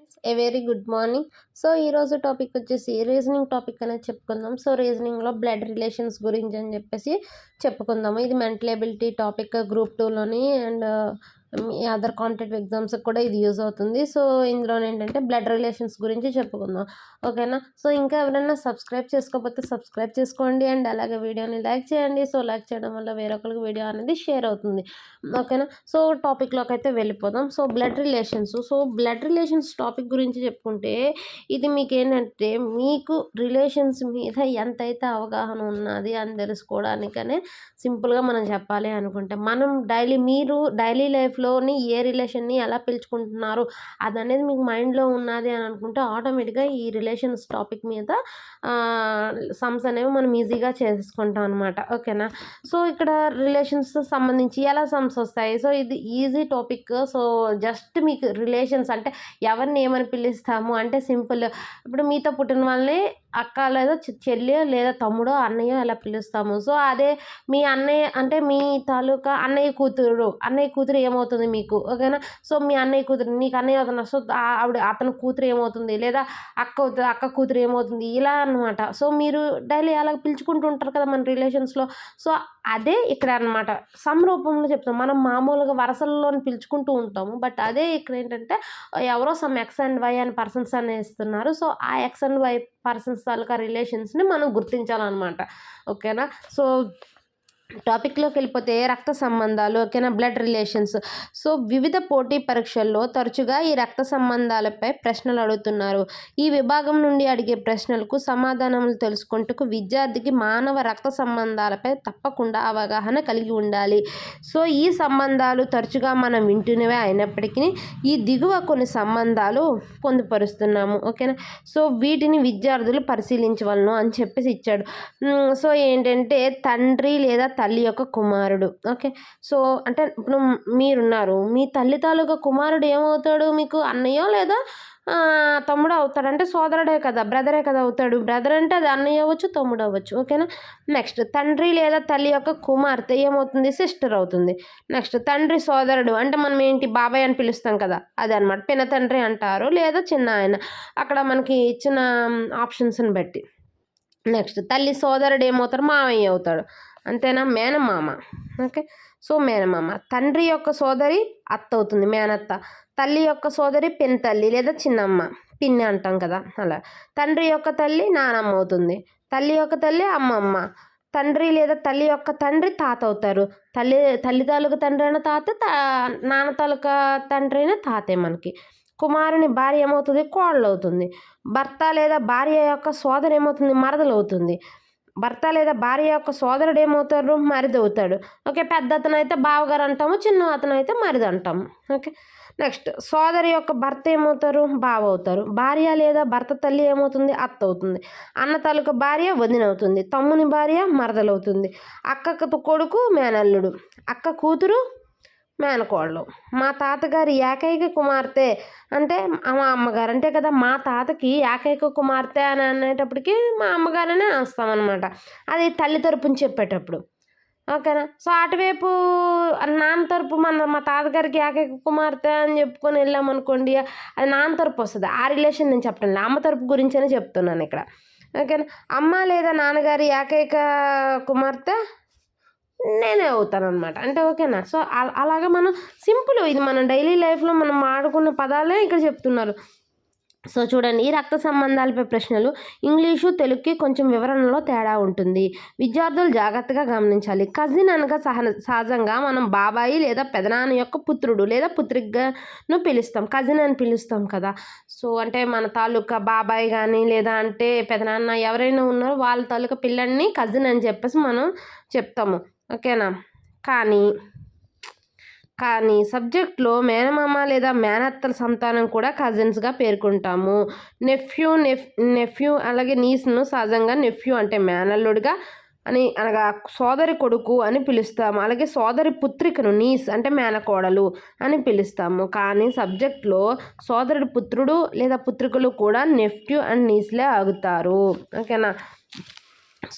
Friends, a very good morning. So ఈరోజు topic వచ్చేసి reasoning topic అనేది చెప్పుకుందాం. సో రీజనింగ్లో బ్లడ్ రిలేషన్స్ గురించి అని చెప్పేసి చెప్పుకుందాము. ఇది మెంటల్ ఎబిలిటీ టాపిక్ గ్రూప్ 2లోని అండ్ అదర్ కాంపిటేటివ్ ఎగ్జామ్స్కి కూడా ఇది యూజ్ అవుతుంది. సో ఇందులో ఏంటంటే బ్లడ్ రిలేషన్స్ గురించి చెప్పుకుందాం, ఓకేనా. సో ఇంకా ఎవరైనా సబ్స్క్రైబ్ చేసుకోకపోతే సబ్స్క్రైబ్ చేసుకోండి అండ్ అలాగే వీడియోని లైక్ చేయండి. సో లైక్ చేయడం వల్ల వేరొకరికి వీడియో అనేది షేర్ అవుతుంది, ఓకేనా. సో టాపిక్లోకి అయితే వెళ్ళిపోదాం. సో బ్లడ్ రిలేషన్స్ టాపిక్ గురించి చెప్పుకుంటే ఇది మీకు ఏంటంటే మీకు రిలేషన్స్ మీద ఎంతైతే అవగాహన ఉన్నది అని తెలుసుకోవడానికనే సింపుల్గా మనం చెప్పాలి అనుకుంటే మనం డైలీ లైఫ్లోని ఏ రిలేషన్ని ఎలా పిలుచుకుంటున్నారు అది అనేది మీకు మైండ్లో ఉన్నది అని అనుకుంటే ఆటోమేటిక్గా ఈ రిలేషన్స్ టాపిక్ మీద సమ్స్ అనేవి మనం ఈజీగా చేసుకుంటాం అనమాట, ఓకేనా. సో ఇక్కడ రిలేషన్స్ సంబంధించి ఎలా సమ్స్ వస్తాయి. సో ఇది ఈజీ టాపిక్. సో జస్ట్ మీకు రిలేషన్స్ అంటే ఎవరిని ఏమని పిలుస్తాము అంటే సింపుల్, ఇప్పుడు మీతో పుట్టిన వాళ్ళని అక్క లేదా చెల్లి లేదా తమ్ముడో అన్నయ్య అలా పిలుస్తాము. సో అదే మీ అన్నయ్య అంటే మీ తాలూకా అన్నయ్య కూతురు ఏమవుతుంది మీకు, ఓకేనా. సో మీ అన్నయ్య కూతురు నీకు అన్నయ్య అవుతున్నారు. సో అతని కూతురు ఏమవుతుంది లేదా అక్క కూతురు ఏమవుతుంది ఇలా అనమాట. సో మీరు డైలీ అలా పిలుచుకుంటూ ఉంటారు కదా మన రిలేషన్స్లో. సో అదే ఇక్కడ అనమాట సమ్ రూపంలో చెప్తాం. మనం మామూలుగా వరసల్లోని పిలుచుకుంటూ ఉంటాము, బట్ అదే ఇక్కడ ఏంటంటే ఎవరో సమ్ ఎక్స్ అండ్ వై అని పర్సన్స్ అని ఇస్తున్నారు. సో ఆ ఎక్స్ అండ్ వై పర్సన్స్ తాలూకా రిలేషన్స్ని మనం గుర్తించాలన్నమాట, ఓకేనా. సో టాపిక్లోకి వెళ్ళిపోతే రక్త సంబంధాలు, ఓకేనా, బ్లడ్ రిలేషన్స్. సో వివిధ పోటీ పరీక్షల్లో తరచుగా ఈ రక్త సంబంధాలపై ప్రశ్నలు అడుగుతున్నారు. ఈ విభాగం నుండి అడిగే ప్రశ్నలకు సమాధానములు తెలుసుకుంటూ విద్యార్థికి మానవ రక్త సంబంధాలపై తప్పకుండా అవగాహన కలిగి ఉండాలి. సో ఈ సంబంధాలు తరచుగా మనం వింటున్నవే అయినప్పటికీ ఈ దిగువ కొన్ని సంబంధాలు పొందుపరుస్తున్నాము, ఓకేనా. సో వీటిని విద్యార్థులు పరిశీలించవలను అని చెప్పేసి ఇచ్చాడు. సో ఏంటంటే తండ్రి లేదా తల్లి యొక్క కుమారుడు, ఓకే. సో అంటే ఇప్పుడు మీరున్నారు, మీ తల్లి తాలూకా కుమారుడు ఏమవుతాడు మీకు, అన్నయ్య లేదా తమ్ముడు అవుతాడు. అంటే సోదరుడే కదా, బ్రదరే కదా అవుతాడు. బ్రదర్ అంటే అది అన్నయ్య అవ్వచ్చు, తమ్ముడు అవ్వచ్చు, ఓకేనా. నెక్స్ట్ తండ్రి లేదా తల్లి యొక్క కుమార్తె ఏమవుతుంది, సిస్టర్ అవుతుంది. నెక్స్ట్ తండ్రి సోదరుడు అంటే మనం ఏంటి బాబాయ్ అని పిలుస్తాం కదా, అది అనమాట. పిన తండ్రి అంటారు లేదా చిన్న ఆయన, అక్కడ మనకి ఇచ్చిన ఆప్షన్స్ని బట్టి. నెక్స్ట్ తల్లి సోదరుడు ఏమవుతాడు, మామయ్య అవుతాడు, అంతేనా, మేనమామ, ఓకే. సో మేనమామ. తండ్రి యొక్క సోదరి అత్త అవుతుంది, మేనత్త. తల్లి యొక్క సోదరి పినతల్లి లేదా చిన్నమ్మ, పిన్ని అంటాం కదా అలా. తండ్రి యొక్క తల్లి నానమ్మ అవుతుంది. తల్లి యొక్క తల్లి అమ్మమ్మ. తండ్రి లేదా తల్లి యొక్క తండ్రి తాత అవుతారు. తల్లి తాలూకా తండ్రి అయిన తాత, నాన్న తాలూకా తండ్రి అయిన తాతే మనకి. కుమారుని భార్య ఏమవుతుంది, కోడలు అవుతుంది. భర్త లేదా భార్య యొక్క సోదరు ఏమవుతుంది, మరదలు అవుతుంది. భర్త లేదా భార్య యొక్క సోదరుడు ఏమవుతారు, మరిది అవుతాడు, ఓకే. పెద్ద అతను అయితే బావగారు అంటాము, చిన్న అతను అయితే మరిది అంటాము, ఓకే. నెక్స్ట్ సోదరి యొక్క భర్త ఏమవుతారు, బావ అవుతారు. భార్య లేదా భర్త తల్లి ఏమవుతుంది, అత్త అవుతుంది. అన్న తాలూకా భార్య వదిన అవుతుంది. తమ్ముని భార్య మరదలు అవుతుంది. అక్కకు కొడుకు మేనల్లుడు. అక్క కూతురు మేనకోడలు. మా తాతగారి ఏకైక కుమార్తె అంటే మా అమ్మగారు అంటే కదా, మా తాతకి ఏకైక కుమార్తె అని అనేటప్పటికి మా అమ్మగారనే వస్తామన్నమాట, అది తల్లి తరపుని చెప్పేటప్పుడు, ఓకేనా. సో అటువైపు నాన్న తరపు మా తాతగారికి ఏకైక కుమార్తె అని చెప్పుకొని వెళ్ళామనుకోండి, అది నాన్న తరపు వస్తుంది. ఆ రిలేషన్ నేను చెప్పడం లేదు, అమ్మ తరపు గురించనే చెప్తున్నాను ఇక్కడ, ఓకేనా. అమ్మ లేదా నాన్నగారి ఏకైక కుమార్తె నేనే అవుతాను అనమాట, అంటే ఓకేనా. సో అలాగా మనం సింపుల్, ఇది మనం డైలీ లైఫ్లో మనం ఆడుకున్న పదాలే ఇక్కడ చెప్తున్నారు. సో చూడండి, ఈ రక్త సంబంధాలపై ప్రశ్నలు ఇంగ్లీషు తెలుగుకి కొంచెం వివరణలో తేడా ఉంటుంది, విద్యార్థులు జాగ్రత్తగా గమనించాలి. కజిన్ అనగా సహజంగా మనం బాబాయి లేదా పెదనాన్న యొక్క పుత్రుడు లేదా పుత్రికను పిలుస్తాం, కజిన్ అని పిలుస్తాం కదా. సో అంటే మన తాలూకా బాబాయ్ కానీ లేదా అంటే పెదనాన్న ఎవరైనా ఉన్నారో వాళ్ళ తాలూకా పిల్లల్ని కజిన్ అని చెప్పేసి మనం చెప్తాము, ఓకేనా. కానీ సబ్జెక్ట్లో మేనమామ లేదా మేనత్తల సంతానం కూడా కజిన్స్గా పేర్కొంటాము. నెఫ్యూ అలాగే నీస్ను సహజంగా నెఫ్యూ అంటే మేనల్లుడిగా అని అనగా సోదరి కొడుకు అని పిలుస్తాము. అలాగే సోదరి పుత్రికను నీస్ అంటే మేనకోడలు అని పిలుస్తాము. కానీ సబ్జెక్ట్లో సోదరుడి పుత్రుడు లేదా పుత్రికలు కూడా నెఫ్యూ అండ్ నీస్లే ఆగుతారు, ఓకేనా.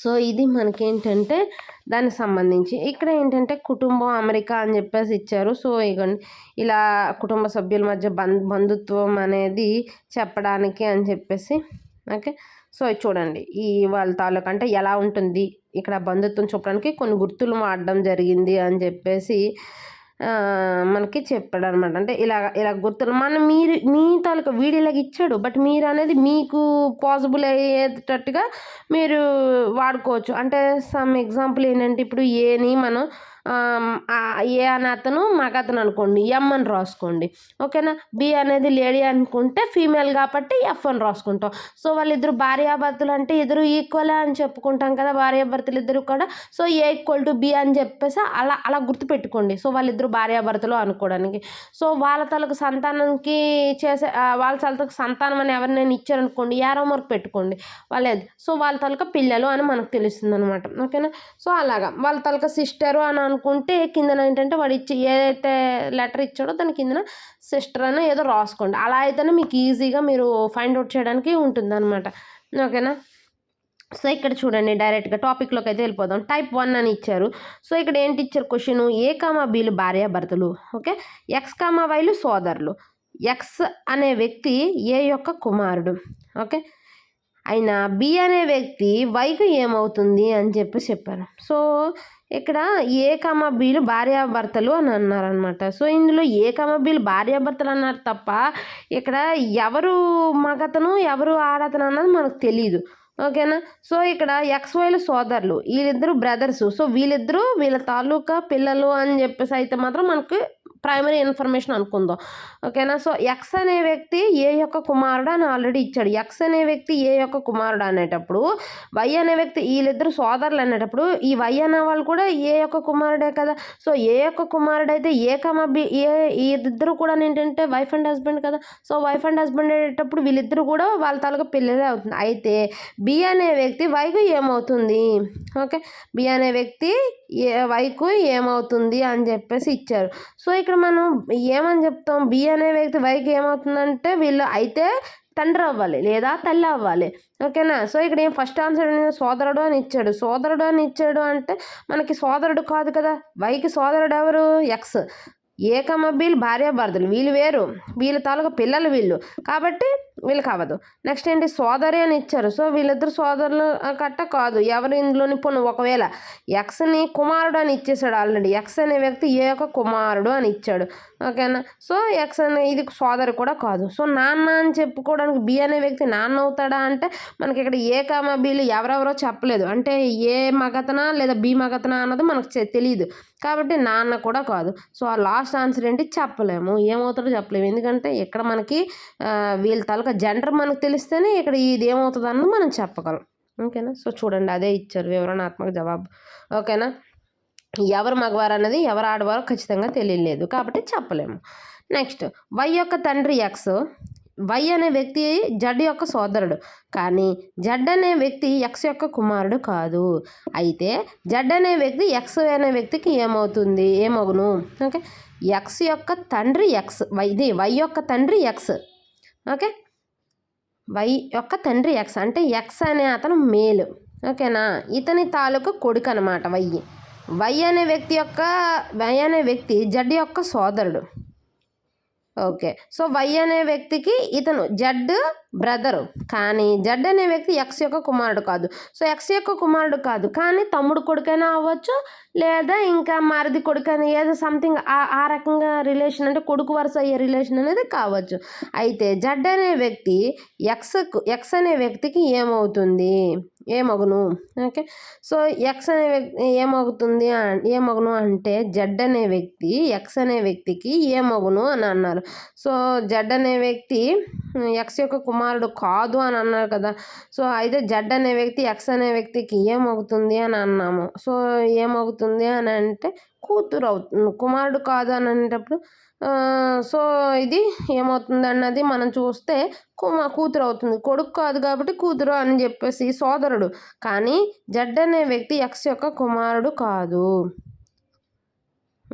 సో ఇది మనకేంటంటే దానికి సంబంధించి ఇక్కడ ఏంటంటే కుటుంబం అమెరికా అని చెప్పేసి ఇచ్చారు. సో ఇగోండి ఇలా కుటుంబ సభ్యుల మధ్య బంధుత్వం అనేది చెప్పడానికి అని చెప్పేసి ఓకే. సో చూడండి ఈ వాళ్ళ తాలూకా అంటే ఎలా ఉంటుంది ఇక్కడ బంధుత్వం చూపడానికి కొన్ని గుర్తులు వాడడం జరిగింది అని చెప్పేసి మనకి చెప్పాడు అనమాట. అంటే ఇలా గుర్తులు మీ తాలూకా వీడియోలాగా ఇచ్చాడు, బట్ మీరు అనేది మీకు పాసిబుల్ అయ్యేటట్టుగా మీరు వాడుకోవచ్చు. అంటే సమ్ ఎగ్జాంపుల్ ఏంటంటే ఇప్పుడు ఏని మనం ఏ అనే అతను మగతను అనుకోండి, ఎం అని రాసుకోండి, ఓకేనా. బి అనేది లేడీ అనుకుంటే ఫీమేల్ కాబట్టి ఎఫ్ అని రాసుకుంటాం. సో వాళ్ళిద్దరు భార్యాభర్తలు అంటే ఇద్దరు ఈక్వల్ అని చెప్పుకుంటాం కదా, భార్యాభర్తలు ఇద్దరు కూడా. So A equal to be అని చెప్పేసి అలా గుర్తుపెట్టుకోండి. సో వాళ్ళిద్దరు భార్యాభర్తలు అనుకోవడానికి. సో వాళ్ళ తలకు సంతానానికి వాళ్ళ తలకు సంతానం అని ఎవరినైనా ఇచ్చారనుకోండి, యారో మార్క్ పెట్టుకోండి వాళ్ళేది. సో వాళ్ళ తలక పిల్లలు అని మనకు తెలుస్తుంది అనమాట, ఓకేనా. సో అలాగా వాళ్ళ తలక సిస్టరు అని అనుకుంటే కిందన ఏంటంటే వాడు ఏదైతే లెటర్ ఇచ్చాడో దాని కిందన సిస్టర్ అని ఏదో రాసుకోండి. అలా అయితేనే మీకు ఈజీగా మీరు ఫైండ్ అవుట్ చేయడానికి ఉంటుంది అనమాట, ఓకేనా. సో ఇక్కడ చూడండి డైరెక్ట్గా టాపిక్లోకి అయితే వెళ్ళిపోదాం. టైప్ 1 అని ఇచ్చారు. సో ఇక్కడ ఏంటి ఇచ్చారు క్వశ్చన్, ఏ కామా బీలు భార్యాభర్తలు, ఓకే. ఎక్స్ కామా వైలు సోదరులు, ఎక్స్ అనే వ్యక్తి ఏ యొక్క కుమారుడు, ఓకే. అయినా బి అనే వ్యక్తి వైకు ఏమవుతుంది అని చెప్పారు. సో ఇక్కడ ఏ కామా బీలు భార్యాభర్తలు అని అన్నారనమాట. సో ఇందులో ఏ కామా బీలు భార్యాభర్తలు అన్నారు తప్ప ఇక్కడ ఎవరు మగతను ఎవరు ఆడతను అన్నది మనకు తెలియదు, ఓకేనా. సో ఇక్కడ ఎక్స్ వైలు సోదరులు, వీళ్ళిద్దరు బ్రదర్స్. సో వీళ్ళ తాలూకా పిల్లలు అని చెప్పేసి అయితే మాత్రం మనకు ప్రైమరీ ఇన్ఫర్మేషన్ అనుకుందాం, ఓకేనా. సో ఎక్స్ అనే వ్యక్తి ఏ యొక్క కుమారుడు అని ఆల్రెడీ ఇచ్చాడు. ఎక్స్ అనే వ్యక్తి ఏ యొక్క కుమారుడు అనేటప్పుడు వై అనే వ్యక్తి వీళ్ళిద్దరు సోదరులు అనేటప్పుడు ఈ వై అనే వాళ్ళు కూడా ఏ యొక్క కుమారుడే కదా. సో ఏ యొక్క కుమారుడు అయితే ఏ కమ బి ఇద్దరు కూడా ఏంటంటే వైఫ్ అండ్ హస్బెండ్ కదా. సో వైఫ్ అండ్ హస్బెండ్ అయ్యేటప్పుడు వీళ్ళిద్దరు కూడా వాళ్ళ తాలూకా పిల్లలే అవుతుంది. అయితే బి అనే వ్యక్తి వైకు ఏమవుతుంది, ఓకే. బి అనే వ్యక్తి వైకు ఏమవుతుంది అని చెప్పేసి ఇచ్చారు. సో ఇక్కడ మనం ఏమని చెప్తాం, బి అనే వ్యక్తి వైకి ఏమవుతుందంటే వీళ్ళు అయితే తండ్రి అవ్వాలి లేదా తల్లి అవ్వాలి, ఓకేనా. సో ఇక్కడ ఏం ఫస్ట్ ఆన్సర్ సోదరుడు అని ఇచ్చాడు. సోదరుడు అని ఇచ్చాడు అంటే మనకి సోదరుడు కాదు కదా, వైకి సోదరుడు ఎవరు, ఎక్స్. ఏ కమ బీలు భార్యాభర్తలు, వీళ్ళు వేరు, వీళ్ళ తాలూకా పిల్లలు వీళ్ళు కాబట్టి వీళ్ళకి అవ్వదు. నెక్స్ట్ ఏంటి సోదరి అని ఇచ్చారు. సో వీళ్ళిద్దరు సోదరులు కట్ట కాదు, ఎవరు ఇందులోని పొన్ను. ఒకవేళ ఎక్స్ని కుమారుడు అని ఇచ్చేసాడు ఆల్రెడీ, ఎక్స్ అనే వ్యక్తి ఏ యొక్క కుమారుడు అని ఇచ్చాడు, ఓకేనా. సో ఎక్స్ అనే ఇది సోదరు కూడా కాదు. సో నాన్న అని చెప్పుకోవడానికి బి అనే వ్యక్తి నాన్న అవుతాడా అంటే మనకి ఇక్కడ ఏ కామ బీలు ఎవరెవరో చెప్పలేదు, అంటే ఏ మగతనా లేదా బి మగతనా అన్నది మనకు తెలియదు కాబట్టి నాన్న కూడా కాదు. సో ఆ లాస్ట్ ఆన్సర్ ఏంటి చెప్పలేము, ఏమవుతాడో చెప్పలేము. ఎందుకంటే ఇక్కడ మనకి వీళ్ళ తాలూకా జెండర్ మనకు తెలిస్తేనే ఇక్కడ ఇది ఏమవుతుంది అన్నది మనం చెప్పగలం, ఓకేనా. సో చూడండి అదే ఇచ్చారు వివరణాత్మక జవాబు, ఓకేనా. ఎవరు మగవారు అన్నది ఎవరు ఆడవారో ఖచ్చితంగా తెలియలేదు కాబట్టి చెప్పలేము. నెక్స్ట్ వై యొక్క తండ్రి ఎక్స్, వై అనే వ్యక్తి జడ్ యొక్క సోదరుడు, కానీ జడ్ అనే వ్యక్తి ఎక్స్ యొక్క కుమారుడు కాదు. అయితే జడ్ అనే వ్యక్తి ఎక్స్ అనే వ్యక్తికి ఏమవును, ఓకే. ఎక్స్ యొక్క తండ్రి ఎక్స్, వై యొక్క తండ్రి ఎక్స్, ఓకే. వై యొక్క తండ్రి ఎక్స్ అంటే ఎక్స్ అనే అతను మేలు, ఓకేనా. ఇతని తాలూకు కొడుకు అనమాట వై అనే వ్యక్తి జడ్ యొక్క సోదరుడు, ఓకే. సో వై అనే వ్యక్తికి ఇతను జడ్ బ్రదరు, కానీ జడ్ అనే వ్యక్తి ఎక్స్ యొక్క కుమారుడు కాదు. సో ఎక్స్ యొక్క కుమారుడు కాదు కానీ తమ్ముడు కొడుకైనా అవ్వచ్చు లేదా ఇంకా మరిది కొడుకైనా ఏదో సంథింగ్ ఆ రకంగా రిలేషన్, అంటే కొడుకు వరుస అయ్యే రిలేషన్ అనేది కావచ్చు. అయితే జడ్ అనే వ్యక్తి ఎక్స్ అనే వ్యక్తికి ఏమగును, ఓకే. సో ఎక్స్ అనే వ్యక్తి ఏమగును అంటే జడ్ అనే వ్యక్తి ఎక్స్ అనే వ్యక్తికి ఏమగును అని అన్నారు. సో జడ్ అనే వ్యక్తి ఎక్స్ యొక్క కుమారుడు కాదు అని అన్నారు కదా. సో అయితే జడ్ అనే వ్యక్తి ఎక్స్ అనే వ్యక్తికి ఏమవుతుంది అని అన్నాము. సో ఏమవుతుంది అని అంటే కూతురు అవుతుంది, కుమారుడు కాదు అని అనేటప్పుడు సో ఇది ఏమవుతుంది అన్నది మనం చూస్తే కూతురు అవుతుంది, కొడుకు కాదు కాబట్టి కూతురు అని చెప్పేసి సోదరుడు, కానీ జడ్ అనే వ్యక్తి ఎక్స్ యొక్క కుమారుడు కాదు,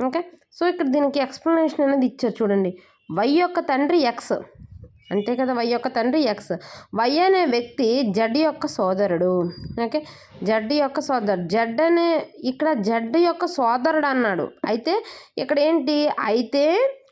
ఓకే. సో ఇక్కడ దీనికి ఎక్స్ప్లెనేషన్ అనేది ఇచ్చారు చూడండి. వై యొక్క తండ్రి ఎక్స్, అంతే కదా, వై యొక్క తండ్రి ఎక్స్. వై అనే వ్యక్తి జడ్ యొక్క సోదరుడు. ఓకే, జడ్ యొక్క సోదరుడు. జడ్ అనే ఇక్కడ జడ్ యొక్క సోదరుడు అన్నాడు. అయితే ఇక్కడ ఏంటి, అయితే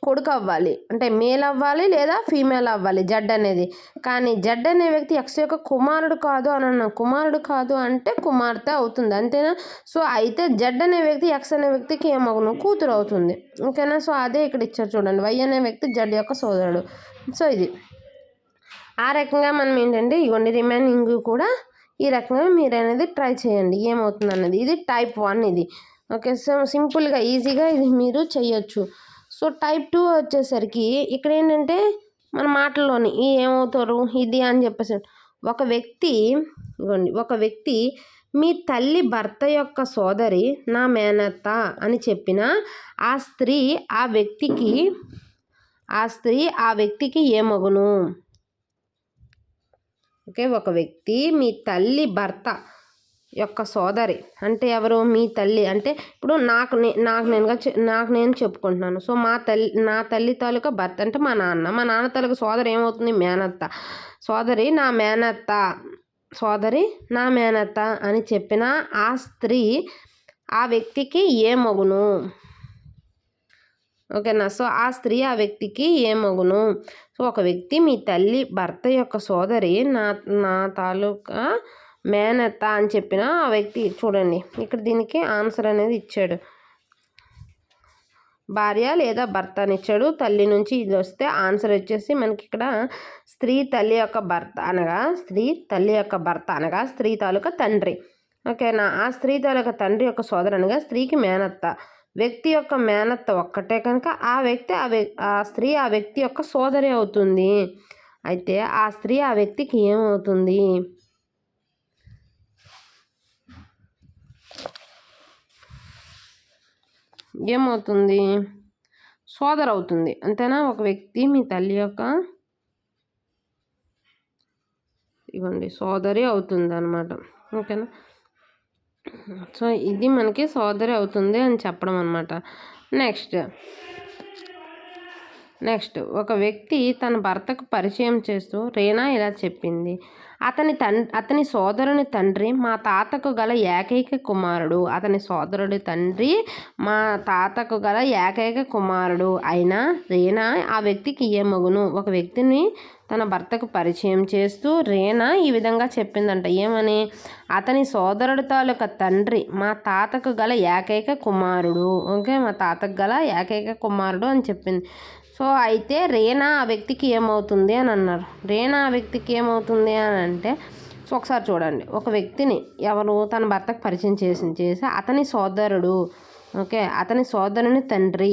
కొడుకు అవ్వాలి, అంటే మేల్ అవ్వాలి లేదా ఫీమేల్ అవ్వాలి జడ్ అనేది. కానీ జడ్ అనే వ్యక్తి ఎక్స్ యొక్క కుమారుడు కాదు అని అన్నాం. కుమారుడు కాదు అంటే కుమార్తె అవుతుంది, అంతేనా. సో అయితే జడ్ అనే వ్యక్తి ఎక్స్ అనే వ్యక్తికి ఏమగును, కూతురు అవుతుంది. ఓకేనా. సో అదే ఇక్కడ ఇచ్చారు చూడండి, వై అనే వ్యక్తి జడ్ యొక్క సోదరుడు. సో ఇది ఆ రకంగా మనం ఏంటంటే ఇవన్నీ రిమైనింగ్ కూడా ఈ రకంగా మీరు అనేది ట్రై చేయండి ఏమవుతుంది అన్నది. ఇది టైప్ 1 ఇది. ఓకే, సో సింపుల్గా ఈజీగా ఇది మీరు చేయొచ్చు. సో టైప్ 2 వచ్చేసరికి ఇక్కడ ఏంటంటే మన మాటల్లోని ఈ ఏమవుతారు ఇది అని చెప్పేసి, ఒక వ్యక్తి మీ తల్లి భర్త యొక్క సోదరి నా మేనత్త అని చెప్పిన ఆ స్త్రీ ఆ వ్యక్తికి ఏమగును. ఓకే, ఒక వ్యక్తి మీ తల్లి భర్త యొక్క సోదరి అంటే ఎవరు, మీ తల్లి. అంటే ఇప్పుడు నాకు నేను చెప్పుకుంటున్నాను. సో నా తల్లి తాలూకా భర్త అంటే మా నాన్న తాలూకా సోదరి ఏమవుతుంది, మేనత్త. సోదరి నా మేనత్త అని చెప్పిన ఆ స్త్రీ ఆ వ్యక్తికి ఏమగును. ఓకేనా. సో ఆ స్త్రీ ఆ వ్యక్తికి ఏమగును. సో ఒక వ్యక్తి మీ తల్లి భర్త యొక్క సోదరి నా తాలూకా మేనత్త అని చెప్పిన ఆ వ్యక్తి, చూడండి ఇక్కడ దీనికి ఆన్సర్ అనేది ఇచ్చాడు, భార్య లేదా భర్త అని ఇచ్చాడు. తల్లి నుంచి ఇది వస్తే ఆన్సర్ వచ్చేసి మనకి ఇక్కడ స్త్రీ తల్లి యొక్క భర్త అనగా స్త్రీ తాలూకా తండ్రి. ఓకేనా. ఆ స్త్రీ తాలూకా తండ్రి యొక్క సోదరు అనగా స్త్రీకి మేనత్త. వ్యక్తి యొక్క మేనత్త ఒక్కటే కనుక ఆ స్త్రీ ఆ వ్యక్తి యొక్క సోదరి అవుతుంది. అయితే ఆ స్త్రీ ఆ వ్యక్తికి ఏమవుతుంది, సోదరు అవుతుంది, అంతేనా. ఒక వ్యక్తి మీ తల్లి యొక్క సోదరి అవుతుంది అన్నమాట. ఓకేనా. సో ఇది మనకి సోదరి అవుతుంది అని చెప్పడం అన్నమాట. నెక్స్ట్ ఒక వ్యక్తి తన భర్తకు పరిచయం చేస్తూ రేనా ఇలా చెప్పింది, అతని సోదరుని తండ్రి మా తాతకు గల ఏకైక కుమారుడు. అయినా రేనా ఆ వ్యక్తికి ఏమగును. ఒక వ్యక్తిని తన భర్తకు పరిచయం చేస్తూ రేనా ఈ విధంగా చెప్పిందంట, ఏమని, అతని సోదరుడి తాలూకా తండ్రి మా తాతకు గల ఏకైక కుమారుడు. ఓకే, మా తాతకు గల ఏకైక కుమారుడు అని చెప్పింది. సో అయితే రేనా ఆ వ్యక్తికి ఏమవుతుంది అని అన్నారు. రేనా ఆ వ్యక్తికి ఏమవుతుంది అని అంటే, సో ఒకసారి చూడండి, ఒక వ్యక్తిని ఎవరు తన భర్తకు పరిచయం చేసి అతని సోదరుడు, ఓకే, అతని సోదరుని తండ్రి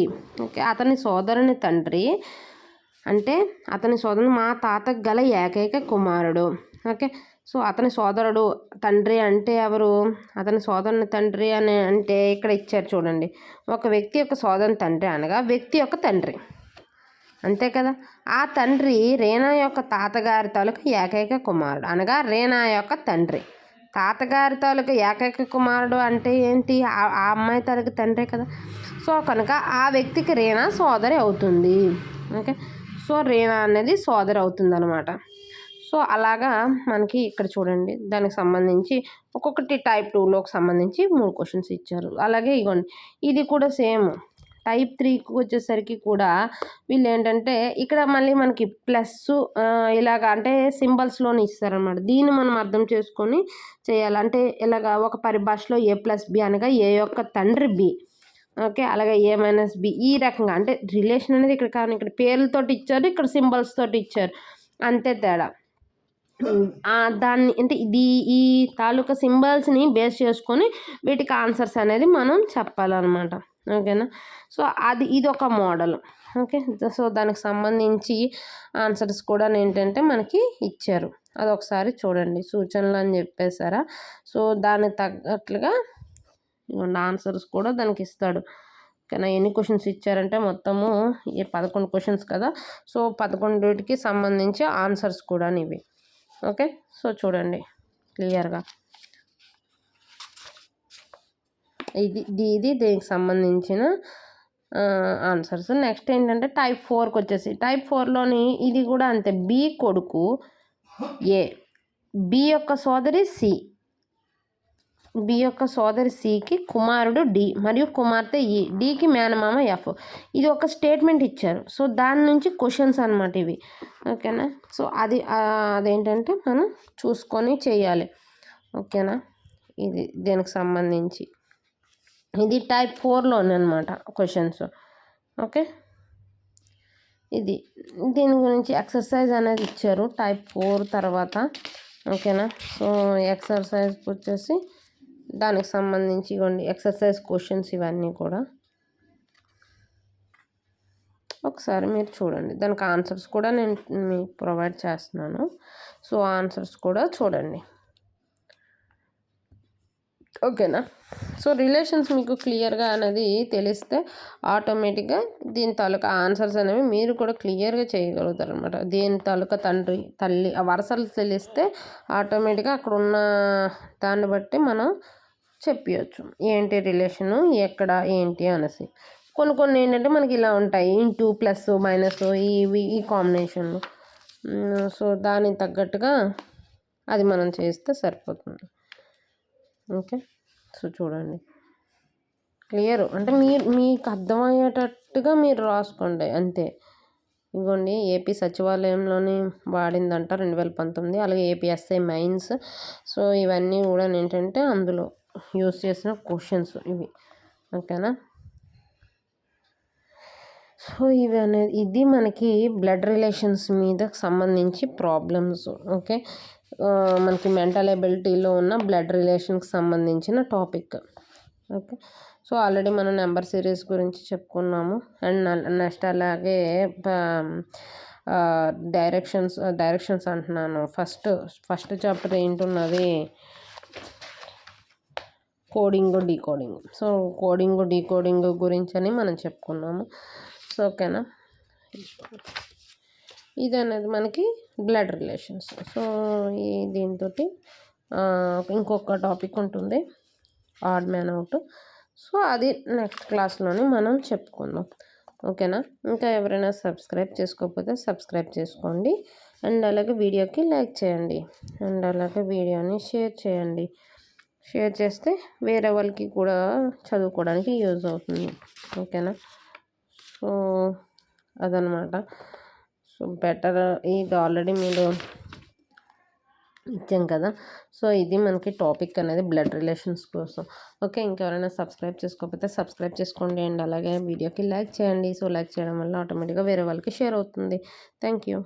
అంటే అతని సోదరుడు మా తాతకు గల ఏకైక కుమారుడు. ఓకే, సో అతని సోదరుడు తండ్రి అంటే ఎవరు, అతని సోదరుని తండ్రి అని అంటే ఇక్కడ ఇచ్చారు చూడండి, ఒక వ్యక్తి యొక్క సోదరుని తండ్రి అనగా వ్యక్తి యొక్క తండ్రి, అంతే కదా. ఆ తండ్రి రేనా యొక్క తాతగారి తాలూకా ఏకైక కుమారుడు అనగా రేనా యొక్క తండ్రి. తాతగారి తాలూకా ఏకైక కుమారుడు అంటే ఏంటి, ఆ అమ్మాయి తాలూకా తండ్రే కదా. సో కనుక ఆ వ్యక్తికి రేనా సోదరి అవుతుంది. ఓకే, సో రేనా అనేది సోదరి అవుతుంది అనమాట. సో అలాగా మనకి ఇక్కడ చూడండి, దానికి సంబంధించి ఒక్కొక్కటి టైప్ 2లోకి సంబంధించి 3 క్వశ్చన్స్ ఇచ్చారు. అలాగే ఇగోండి ఇది కూడా సేమ్ టైప్ 3కి వచ్చేసరికి కూడా వీళ్ళు ఏంటంటే ఇక్కడ మళ్ళీ మనకి ప్లస్ ఇలాగ అంటే సింబల్స్లోనే ఇస్తారనమాట. దీన్ని మనం అర్థం చేసుకొని చేయాలంటే ఇలాగ ఒక పరిభాషలో A+B అనగా ఏ యొక్క తండ్రి B. ఓకే, అలాగే A-B ఈ రకంగా అంటే రిలేషన్ అనేది ఇక్కడ కానీ ఇక్కడ పేర్లతోటి ఇచ్చారు, ఇక్కడ సింబల్స్ తోటి ఇచ్చారు, అంతే తేడా. దాన్ని అంటే ఈ తాలూకా సింబల్స్ని బేస్ చేసుకొని వీటికి ఆన్సర్స్ అనేది మనం చెప్పాలన్నమాట. ఓకేనా. సో ఇది ఒక మోడల్. ఓకే, సో దానికి సంబంధించి ఆన్సర్స్ కూడా ఏంటంటే మనకి ఇచ్చారు, అది ఒకసారి చూడండి, సూచనలు అని చెప్పేసారా. సో దానికి తగ్గట్లుగా ఆన్సర్స్ కూడా దానికి ఇస్తాడు. ఓకేనా. ఎన్ని క్వశ్చన్స్ ఇచ్చారంటే మొత్తము 11 క్వశ్చన్స్ కదా. సో 11కి సంబంధించి ఆన్సర్స్ కూడా ఇవి. ఓకే, సో చూడండి క్లియర్గా ఇది దీనికి సంబంధించిన ఆన్సర్స్. నెక్స్ట్ ఏంటంటే టైప్ 4కి వచ్చేసి టైప్ 4లోని ఇది కూడా అంతే. బి కొడుకు ఏ, బి యొక్క సోదరి సి, బి యొక్క సోదరి సికి కుమారుడు డి మరియు కుమార్తె ఈ, డికి మేనమామ ఎఫ్. ఇది ఒక స్టేట్మెంట్ ఇచ్చారు. సో దాని నుంచి క్వశ్చన్స్ అనమాట ఇవి. ఓకేనా. సో అదేంటంటే మనం చూసుకొని చేయాలి. ఓకేనా. ఇది దీనికి సంబంధించి ఇది టైప్ 4లోనే అనమాట క్వశ్చన్స్. ఓకే. ఇది దీని గురించి ఎక్సర్సైజ్ అనేది ఇచ్చారు టైప్ 4 తర్వాత. ఓకేనా. సో ఎక్సర్సైజ్కి వచ్చేసి దానికి సంబంధించి ఇవ్వండి ఎక్సర్సైజ్ క్వశ్చన్స్ ఇవన్నీ కూడా ఒకసారి మీరు చూడండి. దానికి ఆన్సర్స్ కూడా నేను మీకు ప్రొవైడ్ చేస్తున్నాను. సో ఆన్సర్స్ కూడా చూడండి. ఓకేనా. సో రిలేషన్స్ మీకు క్లియర్గా అనేది తెలిస్తే ఆటోమేటిక్గా దీని తాలూకా ఆన్సర్స్ అనేవి మీరు కూడా క్లియర్గా చేయగలుగుతారు అనమాట. దీని తాలూకా తండ్రి తల్లి ఆ వరుసలు తెలిస్తే ఆటోమేటిక్గా అక్కడ ఉన్న దాన్ని బట్టి మనం చెప్పవచ్చు ఏంటి రిలేషను ఎక్కడ ఏంటి అనేసి. కొన్ని ఏంటంటే మనకి ఇలా ఉంటాయి ఇంటూ ప్లస్ మైనస్ ఈ కాంబినేషన్లు. సో దానికి తగ్గట్టుగా అది మనం చేస్తే సరిపోతుంది. ఓకే. సో చూడండి క్లియర్ అంటే మీకు అర్థమయ్యేటట్టుగా మీరు రాసుకోండి అంతే. ఇవ్వండి ఏపీ సచివాలయంలోని వాడిందంట 2019. అలాగే APSC మెయిన్స్. సో ఇవన్నీ కూడా ఏంటంటే అందులో యూస్ చేసిన క్వశ్చన్స్ ఇవి. ఓకేనా. సో ఇవి అనేది ఇది మనకి బ్లడ్ రిలేషన్స్ మీద సంబంధించి ప్రాబ్లమ్స్. ఓకే. మనకి మెంటల్ ఎబిలిటీలో ఉన్న బ్లడ్ రిలేషన్కి సంబంధించిన టాపిక్. ఓకే. సో ఆల్రెడీ మనం నెంబర్ సిరీస్ గురించి చెప్పుకున్నాము. అండ్ నెక్స్ట్ అలాగే డైరెక్షన్స్ అంటున్నాను. ఫస్ట్ చాప్టర్ ఏంటున్నది coding decoding. So coding decoding గురించి అని మనం చెప్పుకున్నాము. సో ఓకేనా. ఇది అనేది మనకి బ్లడ్ రిలేషన్స్. సో దీంతో ఇంకొక టాపిక్ ఉంటుంది ఆడ్ మ్యాన్ అవుట్. సో అది నెక్స్ట్ క్లాస్లోని మనం చెప్పుకుందాం. ఓకేనా. ఇంకా ఎవరైనా సబ్స్క్రైబ్ చేసుకోకపోతే సబ్స్క్రైబ్ చేసుకోండి. అండ్ అలాగే వీడియోకి లైక్ చేయండి. అండ్ అలాగే వీడియోని షేర్ చేయండి. షేర్ చేస్తే వేరే వాళ్ళకి కూడా చదువుకోవడానికి యూజ్ అవుతుంది. ఓకేనా. సో అదనమాట. సో బెటర్ ఇది ఆల్రెడీ మీరు ఇచ్చాం కదా. సో ఇది మనకి టాపిక్ అనేది బ్లడ్ రిలేషన్స్ కోసం. ఓకే. ఇంకెవరైనా సబ్స్క్రైబ్ చేసుకోకపోతే సబ్స్క్రైబ్ చేసుకోండి. అండ్ అలాగే వీడియోకి లైక్ చేయండి. సో లైక్ చేయడం వల్ల ఆటోమేటిక్గా వేరే వాళ్ళకి షేర్ అవుతుంది. Thank you.